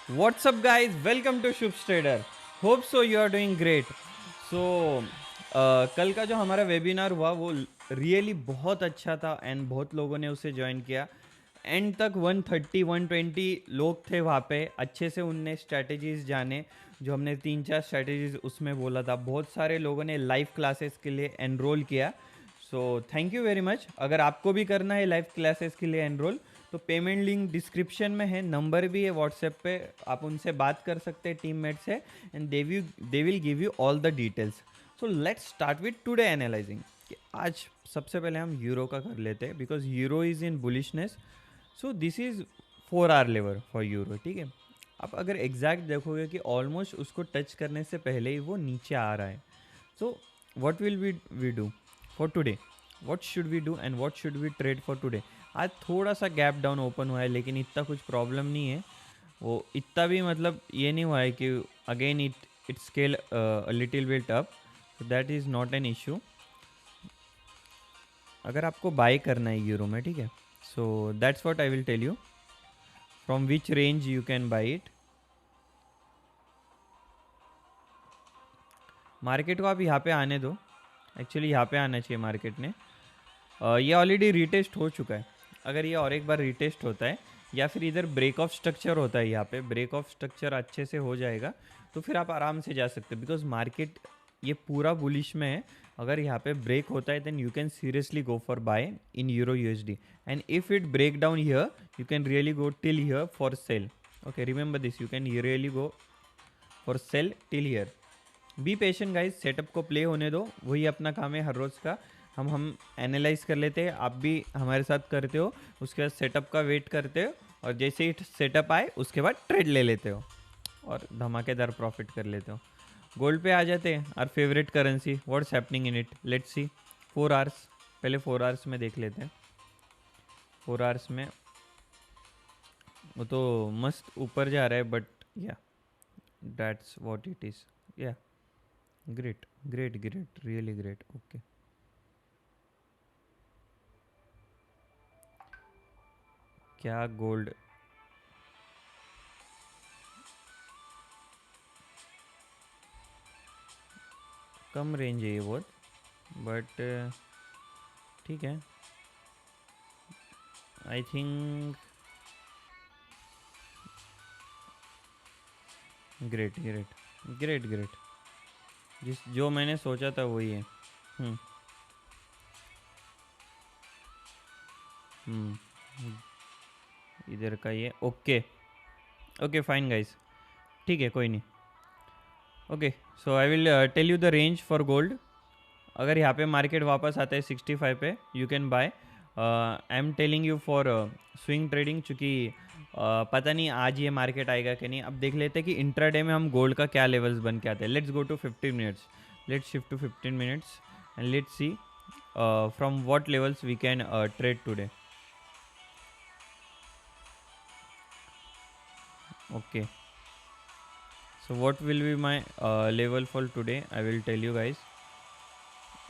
What's up, guys? Welcome to Shubh Trader. Hope so you are doing great. So कल का जो हमारा webinar हुआ वो रियली बहुत अच्छा था एंड बहुत लोगों ने उसे ज्वाइन किया. एंड तक 130 120 लोग थे वहाँ पे. अच्छे से उनने स्ट्रैटेजीज जाने जो हमने 3-4 स्ट्रैटेजीज उसमें बोला था. बहुत सारे लोगों ने लाइव क्लासेस के लिए एनरोल किया. सो थैंक यू वेरी मच. अगर आपको भी करना है लाइव क्लासेस के लिए एनरोल तो पेमेंट लिंक डिस्क्रिप्शन में है, नंबर भी है व्हाट्सएप पे. आप उनसे बात कर सकते हैं टीममेट से and they will give you all the details. So let's start with today analysing. आज सबसे पहले हम यूरो का कर लेते हैं because euro is in bullishness. So this is 4 hour level for euro. ठीक है, आप अगर एग्जैक्ट देखोगे कि ऑलमोस्ट उसको टच करने से पहले ही वो नीचे आ रहा है. So what will we do for today, what should we do and what should we trade for today. आज थोड़ा सा गैप डाउन ओपन हुआ है लेकिन इतना कुछ प्रॉब्लम नहीं है. वो इतना भी मतलब ये नहीं हुआ है कि again it scale little bit up. So that is not an issue. अगर आपको बाय करना है यूरो में, ठीक है, so that's what I will tell you from which range you can buy it. Market को आप यहाँ पे आने दो. एक्चुअली यहाँ पे आना चाहिए मार्केट ने. ये ऑलरेडी रीटेस्ट हो चुका है. अगर ये और एक बार रीटेस्ट होता है या फिर इधर ब्रेक ऑफ स्ट्रक्चर होता है, यहाँ पे ब्रेक ऑफ स्ट्रक्चर अच्छे से हो जाएगा तो फिर आप आराम से जा सकते हैं बिकॉज मार्केट ये पूरा बुलिश में है. अगर यहाँ पे ब्रेक होता है then you can seriously go for buy in euro USD. And if it break down here you can really go till here for sale. Okay, remember this, you can really go for sale till here. Be patient guys, setup को play होने दो. वही अपना काम है हर रोज़ का. हम analyse कर लेते हैं, आप भी हमारे साथ करते हो. उसके बाद सेटअप का वेट करते हो और जैसे ही सेटअप आए उसके बाद ट्रेड ले लेते हो और धमाकेदार प्रॉफिट कर लेते हो. गोल्ड पे आ जाते हैं, are favourite currency. What's happening in it, let's see. 4 hours, पहले 4 आवर्स में देख लेते हैं. 4 आवर्स में वो तो मस्त ऊपर जा रहा है बट या दैट्स व्हाट इट इज़. या great great great, really great. Okay, क्या गोल्ड कम रेंज है ये बहुत, बट ठीक है. I think great great great great. जिस जो मैंने सोचा था वही है. हम्म हम्म इधर का ये. ओके ओके फाइन गाइस, ठीक है, कोई नहीं. Okay, so I will tell you the range for gold. अगर यहाँ पे मार्केट वापस आता है 65 पे you can buy. I am telling you for swing trading चूँकि पता नहीं आज ये मार्केट आएगा कि नहीं. अब देख लेते हैं कि इंट्राडे में हम गोल्ड का क्या लेवल्स बन के आते हैं. Let's go to 15 minutes. Let's shift to 15 minutes and let's see from what levels we can trade today. Okay, so what will be my level for today, I will tell you guys.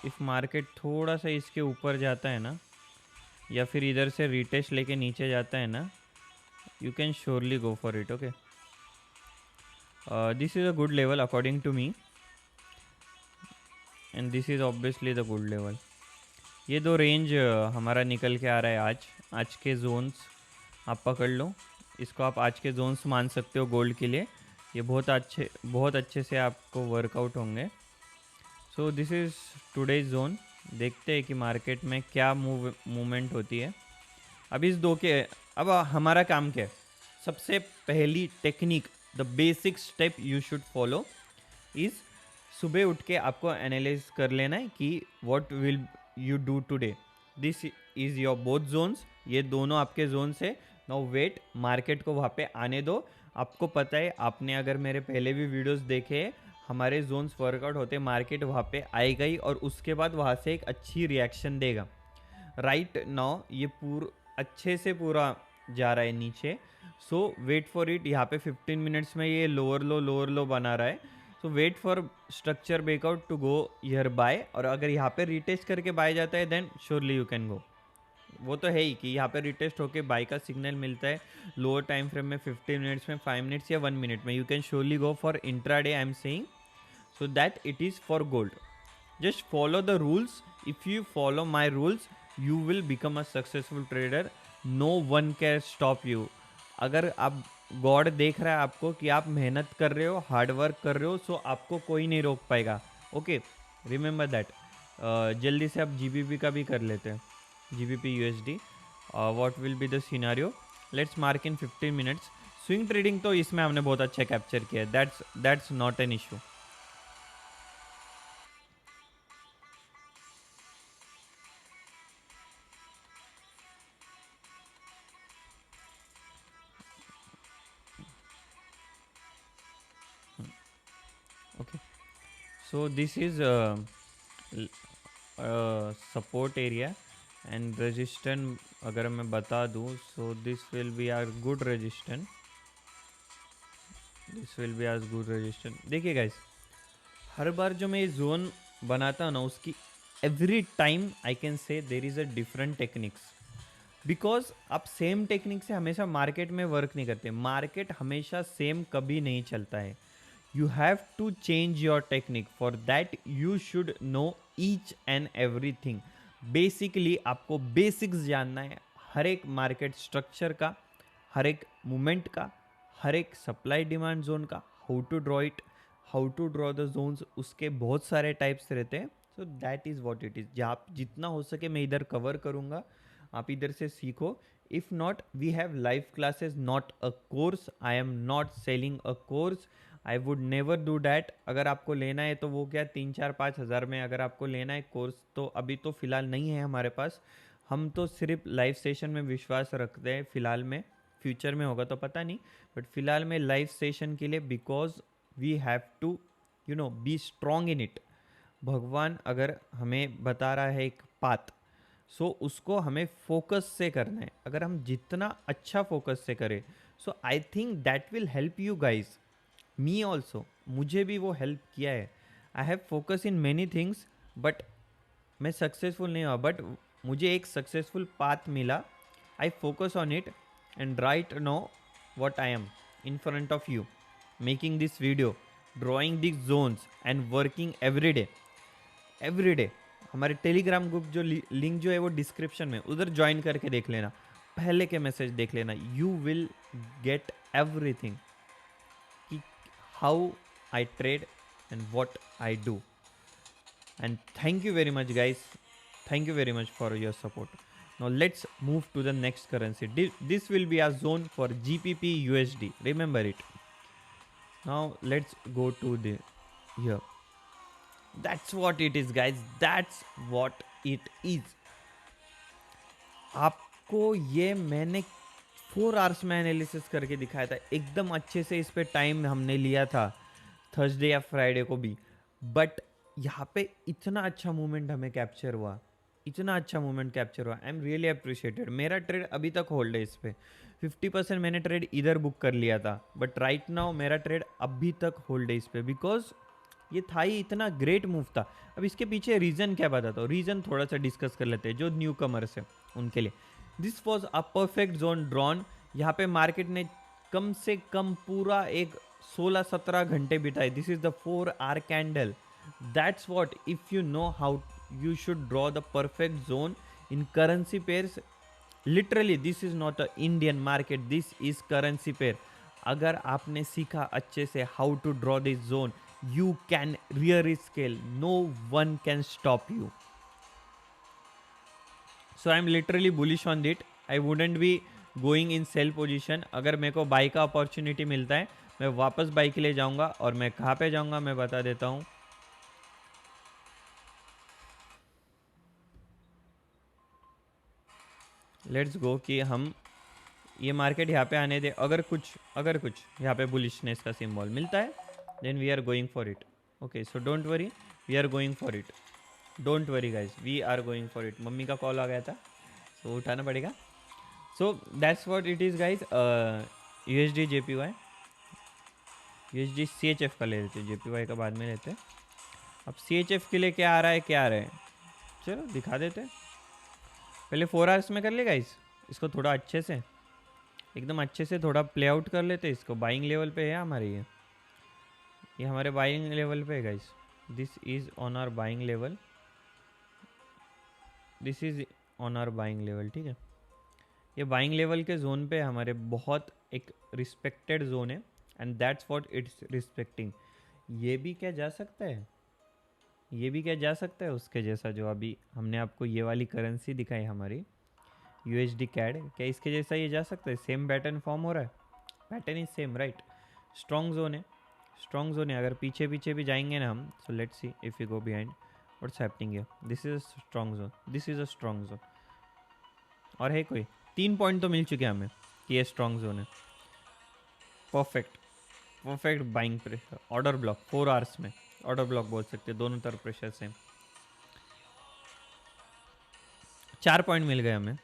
If market थोड़ा सा इसके ऊपर जाता है ना या फिर इधर से रिटेस्ट लेके नीचे जाता है ना, you can surely go for it. Okay, this is a good level according to me and this is obviously the good level. ये दो रेंज हमारा निकल के आ रहा है आज के जोन्स. आप पकड़ लो इसको, आप आज के जोन्स मान सकते हो गोल्ड के लिए. ये बहुत अच्छे से आपको वर्कआउट होंगे. सो दिस इज़ टुडेज जोन. देखते हैं कि मार्केट में क्या मूवमेंट होती है. अब इस दो के अब हमारा काम क्या है. सबसे पहली technique, the basic step you should follow is सुबह उठ के आपको एनालाइज कर लेना है कि what will you do today. This is your both zones. ये दोनों आपके जोन्स है. नाउ वेट, मार्केट को वहाँ पे आने दो. आपको पता है, आपने अगर मेरे पहले भी वीडियोस देखे, हमारे जोन्स वर्कआउट होते, मार्केट वहाँ पे आएगा ही और उसके बाद वहाँ से एक अच्छी रिएक्शन देगा. राइट नाउ ये अच्छे से पूरा जा रहा है नीचे. सो वेट फॉर इट. यहाँ पे 15 मिनट्स में ये लोअर लो बना रहा है. So wait for structure breakout to go here buy. और अगर यहाँ पे रिटेस्ट करके बाय जाता है then surely you can go. वो तो है ही कि यहाँ पे रिटेस्ट होके बाई का सिग्नल मिलता है लोअर टाइम फ्रेम में 15 मिनट्स में, 5 मिनट्स या 1 मिनट में. You can surely go for intraday, I am saying, so that it is for gold. Just follow the rules. If you follow my rules, you will become a successful trader. No one can stop you. अगर आप God देख रहा है आपको कि आप मेहनत कर रहे हो, हार्ड वर्क कर रहे हो, सो आपको कोई नहीं रोक पाएगा. Okay, remember that. जल्दी से आप जीबीपी का भी कर लेते हैं, GBP USD. What will be the scenario? Let's mark in 15 minutes. Swing trading तो इसमें हमने बहुत अच्छा कैप्चर किया है. That's not an issue. Okay, so this is support area and resistance. अगर मैं बता दूँ, so this will be our good resistance. This will be as good resistance. देखिए guys, हर बार जो मैं ये जोन बनाता हूँ ना, उसकी every time I can say there is a different techniques. Because आप सेम टेक्निक से हमेशा मार्केट में वर्क नहीं करते. मार्केट हमेशा सेम कभी नहीं चलता है. You have to change your technique. For that you should know each and every thing. Basically आपको बेसिक्स जानना है हर एक मार्केट स्ट्रक्चर का, हर एक मूवमेंट का, हर एक सप्लाई डिमांड जोन का, how to draw it, how to draw the zones. उसके बहुत सारे टाइप्स रहते हैं. So that is what it is. आप जितना हो सके मैं इधर कवर करूँगा, आप इधर से सीखो. If not, we have live classes, not a course. I am not selling a course. I would never do that. अगर आपको लेना है तो वो क्या 3-4-5 हज़ार में अगर आपको लेना है कोर्स, तो अभी तो फ़िलहाल नहीं है हमारे पास. हम तो सिर्फ लाइव सेशन में विश्वास रखते हैं फ़िलहाल में. फ्यूचर में होगा तो पता नहीं, बट फ़िलहाल में लाइव सेशन के लिए, because we have to be strong in it. भगवान अगर हमें बता रहा है एक पाथ, सो उसको हमें फोकस से करना है. अगर हम जितना अच्छा फोकस से करें, so I think that will help you guys. Me also, मुझे भी वो हेल्प किया है. I have focus in many things, but मैं सक्सेसफुल नहीं हुआ. बट मुझे एक सक्सेसफुल पाथ मिला. I focus on it and right now what I am in front of you, making this video, drawing this zones and working every day. Every day. हमारे Telegram group जो link जो है वो description में, उधर join करके देख लेना, पहले के मैसेज देख लेना. यू विल गेट एवरीथिंग कि how I trade and what I do. And thank you very much guys. Thank you very much for your support. Now let's move to the next currency. This will be a zone for GBP USD. Remember it. Now let's go to the here. That's what it is guys. That's what it is. आपको ये मैंने 4 hours में analysis करके दिखाया था एकदम अच्छे से. इस पे टाइम हमने लिया था थर्सडे या फ्राइडे को भी. बट यहाँ पे इतना अच्छा मूवमेंट हमें कैप्चर हुआ, इतना अच्छा मूवमेंट कैप्चर हुआ. आई एम रियली अप्रिशिएटेड. मेरा ट्रेड अभी तक होल्ड है इस पर. 50% मैंने ट्रेड इधर बुक कर लिया था, बट राइट नाउ मेरा ट्रेड अभी तक होल्ड है इस पर. बिकॉज ये था ही इतना ग्रेट मूव था. अब इसके पीछे रीज़न क्या बताता हूँ. रीज़न थोड़ा सा डिस्कस कर लेते हैं जो न्यू कमर्स है उनके लिए. This was a perfect zone drawn. यहाँ पे मार्केट ने कम से कम पूरा एक 16-17 घंटे बिताए. This is the 4 our candle. That's what, if you know how you should draw the perfect zone in currency pairs. Literally this is not a Indian market, this is currency pair. अगर आपने सीखा अच्छे से how to draw this zone, you can really scale. No one can stop you. So I'm literally bullish on it. I wouldn't be going in sell position. अगर मेरे को by का opportunity मिलता है, मैं वापस बाई के लिए जाऊँगा. और मैं कहाँ पे जाऊँगा मैं बता देता हूँ. लेट्स गो कि हम ये मार्केट यहाँ पे आने दे. अगर कुछ यहाँ पे बुलिशनेस का सिंबल मिलता है, then we are going for it. Okay, so don't worry, we are going for it. Don't worry guys, we are going for it. Mummy का कॉल आ गया था, तो उठाना पड़ेगा. So that's what it is guys. USD JPY, USD CHF का ले लेते हैं, JPY का बाद में लेते हैं. अब CHF के लिए क्या आ रहा है, चलो दिखा देते हैं. पहले 4 आवर्स में कर ले गाइस, इसको थोड़ा अच्छे से, एकदम अच्छे से थोड़ा प्ले आउट कर लेते इसको। बाइंग लेवल पे है हमारे, ये हमारे बाइंग लेवल पे है guys. This is on our buying level, this is on our buying level, ठीक है। ये बाइंग लेवल के जोन पे हमारे बहुत एक रिस्पेक्टेड जोन है, and that's what it's respecting. ये भी क्या जा सकता है, ये भी क्या जा सकता है उसके जैसा, जो अभी हमने आपको ये वाली करेंसी दिखाई हमारी USD कैड, क्या इसके जैसा ये जा सकता है? सेम पैटर्न फॉर्म हो रहा है, pattern is same right. Strong zone है, स्ट्रॉन्ग जोन है। अगर पीछे पीछे भी जाएंगे ना हम, so let's see if you go behind what's happening here. This is a strong zone, this is a strong zone. और है कोई 3 पॉइंट तो मिल चुके हैं हमें कि ये स्ट्रॉन्ग जोन है। Perfect, perfect buying pressure. Order block 4 hours में, ऑर्डर ब्लॉक बोल सकते हैं, दोनों तरफ प्रेशर सेम। 4 पॉइंट मिल गए हमें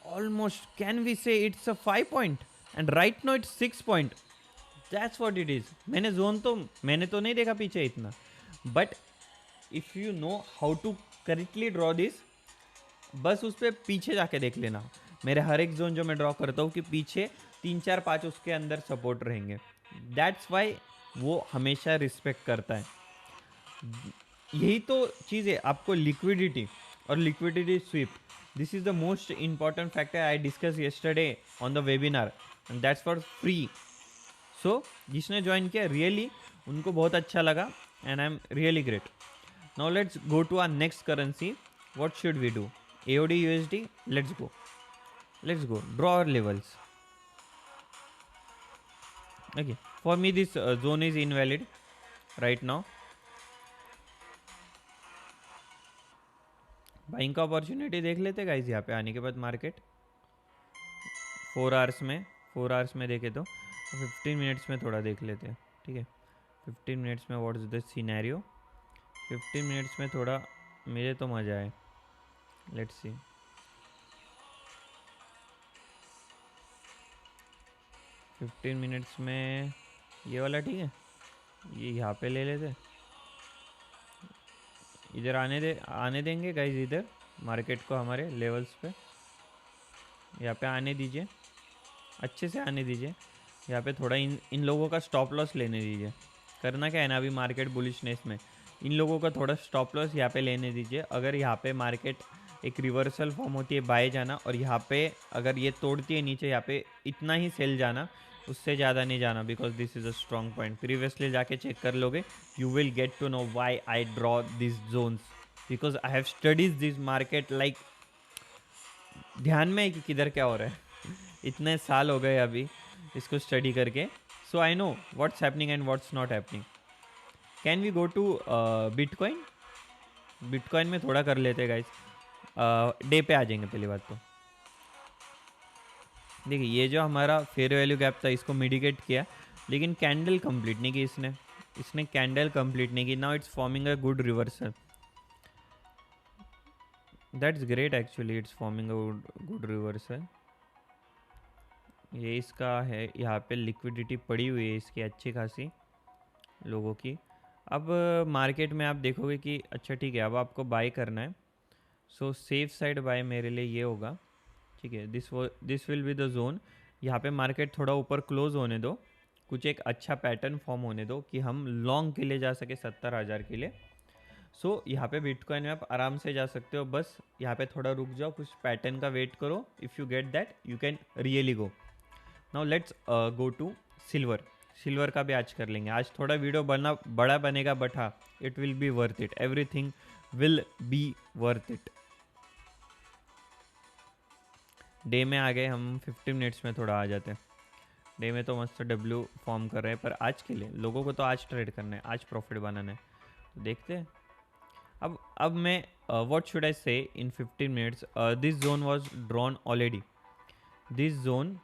almost. Can we say it's a 5 point and right now it's 6 point. That's what it is. मैंने जोन तो मैंने तो नहीं देखा पीछे इतना, but if you know how to correctly draw this, बस उस पर पीछे जाके देख लेना। मेरे हर एक जोन जो मैं ड्रॉ करता हूँ कि पीछे 3 4 5 उसके अंदर सपोर्ट रहेंगे। दैट्स वाई वो हमेशा रिस्पेक्ट करता है। यही तो चीज़ है, आपको लिक्विडिटी और liquidity sweep, this is the most important factor I discuss yesterday on the webinar, and that's for free. So जिसने ज्वाइन किया रियली उनको बहुत अच्छा लगा, and I am really great. Now let's go to our next currency. What should we do? AOD USD, let's go, let's go draw our levels. Okay, for me this zone is invalid right now. Buying का opportunity देख लेते guys यहाँ पे आने के बाद market 4 hours में, 4 hours में देखे तो 15 मिनट्स में थोड़ा देख लेते हैं, ठीक है। 15 मिनट्स में what is the scenario, 15 minutes में थोड़ा मुझे तो मज़ा आए। लेट्स सी, 15 मिनट्स में ये वाला ठीक है, ये यहाँ पे ले लेते, इधर आने देंगे गाइज, इधर मार्केट को हमारे लेवल्स पे यहाँ पे आने दीजिए, अच्छे से आने दीजिए। यहाँ पे थोड़ा इन लोगों का स्टॉप लॉस लेने दीजिए। करना क्या है ना, अभी मार्केट बुलिशनेस में इन लोगों का थोड़ा स्टॉप लॉस यहाँ पे लेने दीजिए। अगर यहाँ पे मार्केट एक रिवर्सल फॉर्म होती है बाय जाना, और यहाँ पे अगर ये तोड़ती है नीचे, यहाँ पे इतना ही सेल जाना, उससे ज़्यादा नहीं जाना, because this is a strong point. Previously जाके चेक कर लोगे, you will get to know why I draw this zones, because I have studies this market like, ध्यान में है कि किधर क्या हो रहा है। इतने साल हो गए अभी इसको स्टडी करके, so I know what's happening and what's not happening. Can we go to Bitcoin? Bitcoin में थोड़ा कर लेते गाइस, डे पे आ जाएंगे। पहली बात तो देखिए, ये जो हमारा फेयर वैल्यू गैप था इसको मिटिगेट किया, लेकिन कैंडल कंप्लीट नहीं की इसने कैंडल कंप्लीट नहीं की। Now it's forming a good reversal, that's great actually, it's forming a good reversal. ये इसका है, यहाँ पे लिक्विडिटी पड़ी हुई है इसकी अच्छी खासी लोगों की। अब मार्केट में आप देखोगे कि अच्छा ठीक है, अब आपको बाय करना है, सो सेफ साइड बाय मेरे लिए ये होगा, ठीक है। This will be the zone. यहाँ पे मार्केट थोड़ा ऊपर क्लोज होने दो, कुछ एक अच्छा पैटर्न फॉर्म होने दो कि हम लॉन्ग के लिए जा सके 70,000 के लिए। सो यहाँ पे बिटकॉइन में आप आराम से जा सकते हो, बस यहाँ पे थोड़ा रुक जाओ, कुछ पैटर्न का वेट करो। If you get that you can really go. Now let's go to silver. Silver का भी आज कर लेंगे। आज थोड़ा वीडियो बड़ा बनेगा, बट हाँ, it will be worth it, everything will be worth it. Day में आ गए हम, 15 मिनट्स में थोड़ा आ जाते हैं। डे में तो मस्त डब्ल्यू फॉर्म कर रहे हैं, पर आज के लिए लोगों को तो आज ट्रेड करना है, आज प्रॉफिट बनाना है, तो देखते हैं। अब मैं व्हाट शुड आई से इन 15 minutes, this zone was drawn already. This zone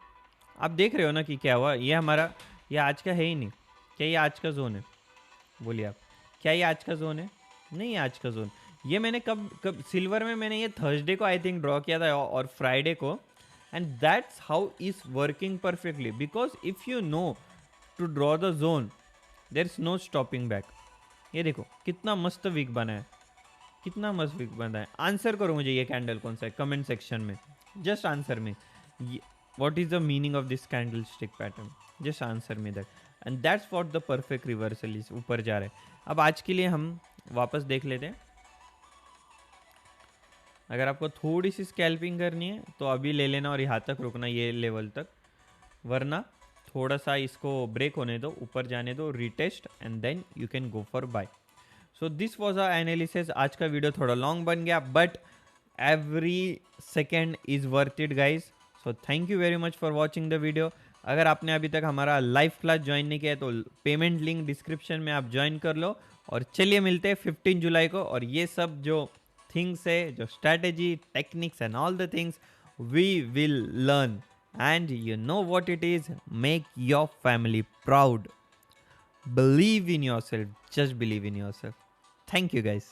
आप देख रहे हो ना कि क्या हुआ, ये हमारा, ये आज का है ही नहीं। क्या ये आज का जोन है? बोलिए आप, क्या ये आज का जोन है? नहीं है आज का जोन। ये मैंने कब सिल्वर में मैंने ये थर्सडे को आई थिंक ड्रॉ किया था, और फ्राइडे को, and that's how is working perfectly, because if you know to draw the zone there is no stopping back. ये देखो कितना मस्त वीक बना है, कितना मस्त विक बंदा है। आंसर करो मुझे ये कैंडल कौन सा है कमेंट सेक्शन में, जस्ट आंसर में। What is the meaning of this candlestick pattern, just answer में that, and that's what the perfect reversal is. ऊपर जा रहे हैं। अब आज के लिए हम वापस देख लेते हैं। अगर आपको थोड़ी सी स्कैल्पिंग करनी है तो अभी ले लेना और यहाँ तक रुकना, ये लेवल तक, वरना थोड़ा सा इसको ब्रेक होने दो, ऊपर जाने दो, retest, and then you can go for buy. So this was a analysis. आज का वीडियो थोड़ा लॉन्ग बन गया, but every second is worth it guys. So thank you very much for watching the video. अगर आपने अभी तक हमारा लाइव क्लास ज्वाइन नहीं किया है तो पेमेंट लिंक डिस्क्रिप्शन में आप ज्वाइन कर लो। और चलिए मिलते हैं 15 जुलाई को, और ये सब जो थिंग्स है, जो strategy, techniques and all the things we will learn, and you know what it is, make your family proud, believe in yourself, just believe in yourself. Thank you guys.